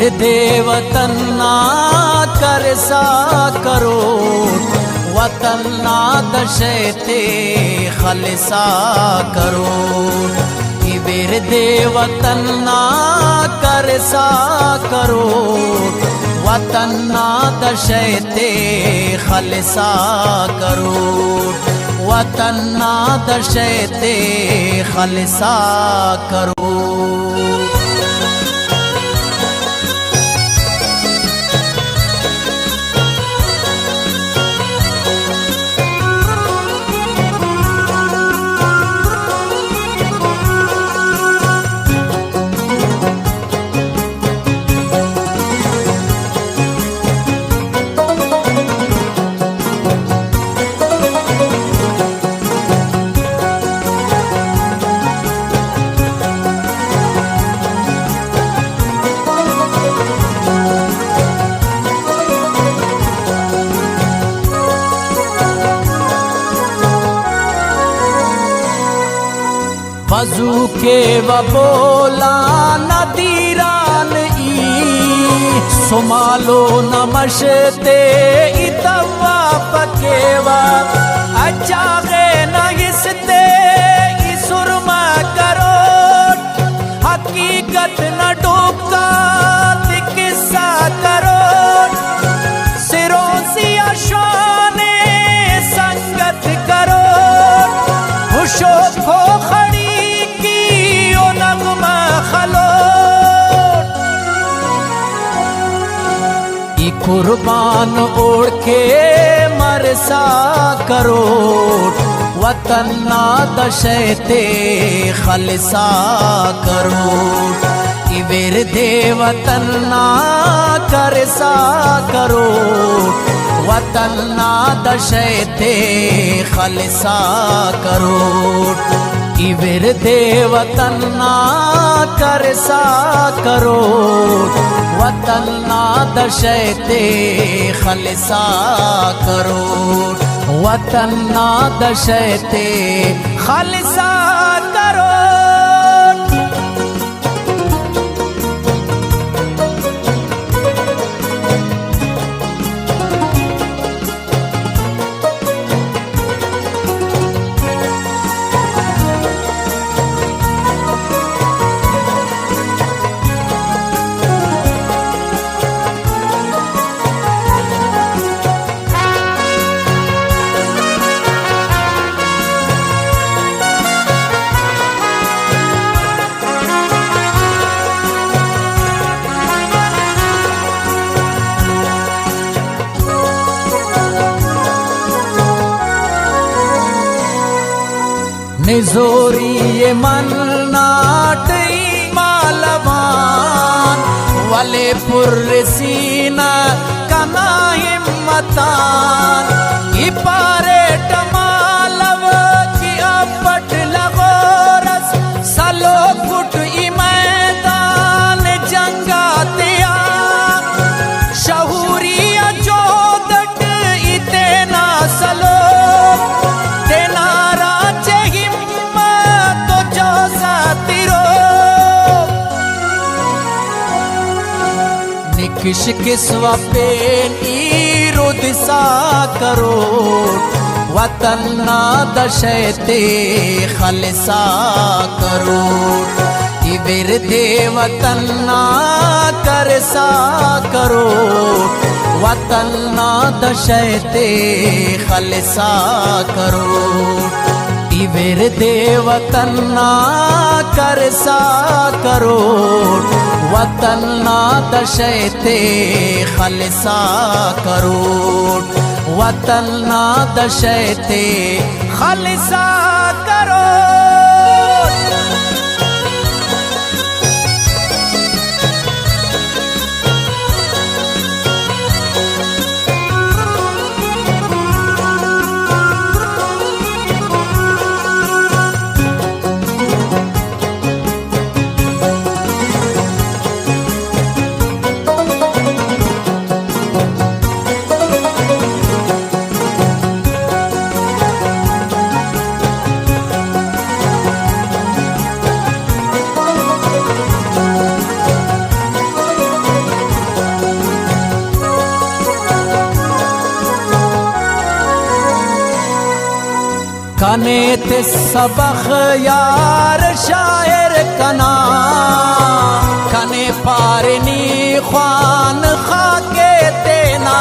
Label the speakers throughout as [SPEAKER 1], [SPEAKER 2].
[SPEAKER 1] विरदे वतन ना करसा करो, वतन ना दशते खलसा करो। विरदे वतन ना करसा करो, वतन ना दशते खलसा करो। वतन ना दशते खलसा करो। वजू के वबोला नदीरान ई सुमालो नमशते इतवा पकेवा अचागे नगिसते सुरमा करो। हकीकत न डूबता किस्सा करो। सिरों सी अशाने संगत करो। हुशो खो खड़ी कुर्बान ओढ़ के मरसा करो। वतन ना दशते खलसा करो। विरदे वतन ना करसा करो, वतन ना दशते खलसा करो। विरदे वतन ना करसा करो, वतन ना दशते खलसा करो। वतन ना दशते खलसा करो। निजोरी ये मन नाटई मालवान वाले पुरसीना कना हिम्मतान। इपारे टमालव की अपट लगो रस सलो कुट ई मैदान जंगातिया। शहूरिया जोदट इतना सलो किश किस्वा पेन रुदसा करो। वतन ना दशते खलसा करो। विरदे वतन ना करसा करो, वतन ना दशते खलसा करो। विरदे वतन ना करसा करो, वतन ना दशते खलसा करो। वतन ना दशते खलसा करो। कने ते सबख यार शायर कना कने पारनी ख्वान खाके तेना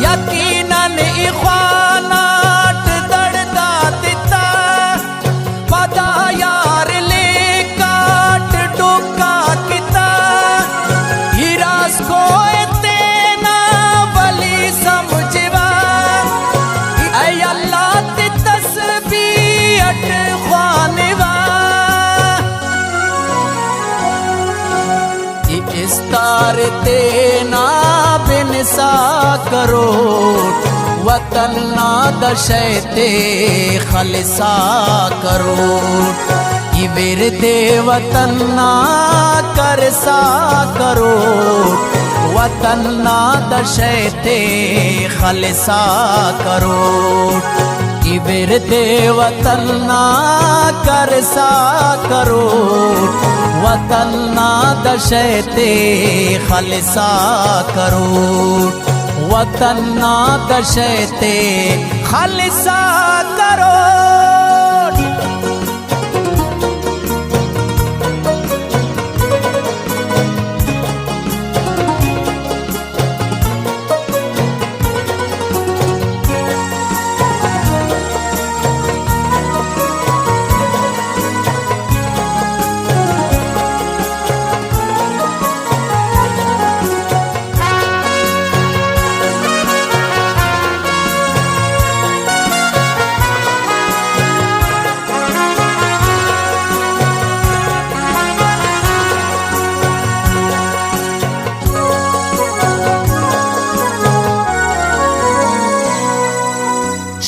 [SPEAKER 1] यकीनन इख्वानाट दड़दा दिता पदा यार ले काट डुका किता हिरास को तेना वली समझवा ऐ अल्लाह ते तस्बीहत ख्वानवा इस्तार तेना बिनसा करो वतन ना दशैते खलसा करो विरदे वतन ना करसा करो वतन ना दशैते खलसा करो विरदे वतन ना करसा करो वतन ना दशैते खलसा करो वतन ना दशैते खलसा करो।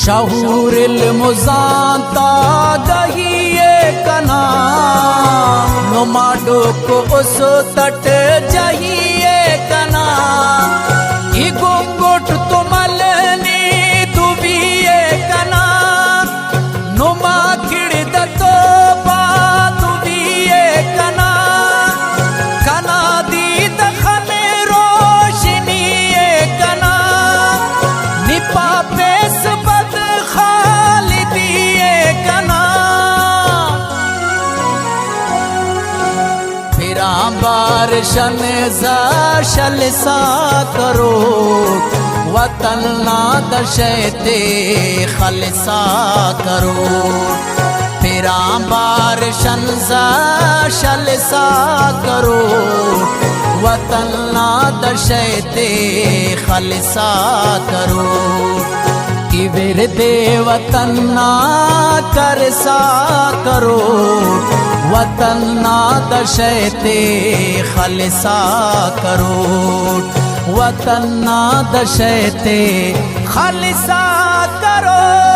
[SPEAKER 1] शहूरिल मुजांता दहिए कना नुमाडो को उस तट जहिए कना गुंगुट तुमलनी दुबिए कना नुमा खिड़ दतो बा दुबिए कना कना दी दखन रोशनीए कना निपा पेस बारशन शलसा करो वतन ना दशैते खलसा करो फिरा बारशन शलसा करो वतन ना दशैते खलसा करो विरदे वतन ना करसा करो वतन ना दशैते खलसा करो वतन ना दशैते खलसा करो।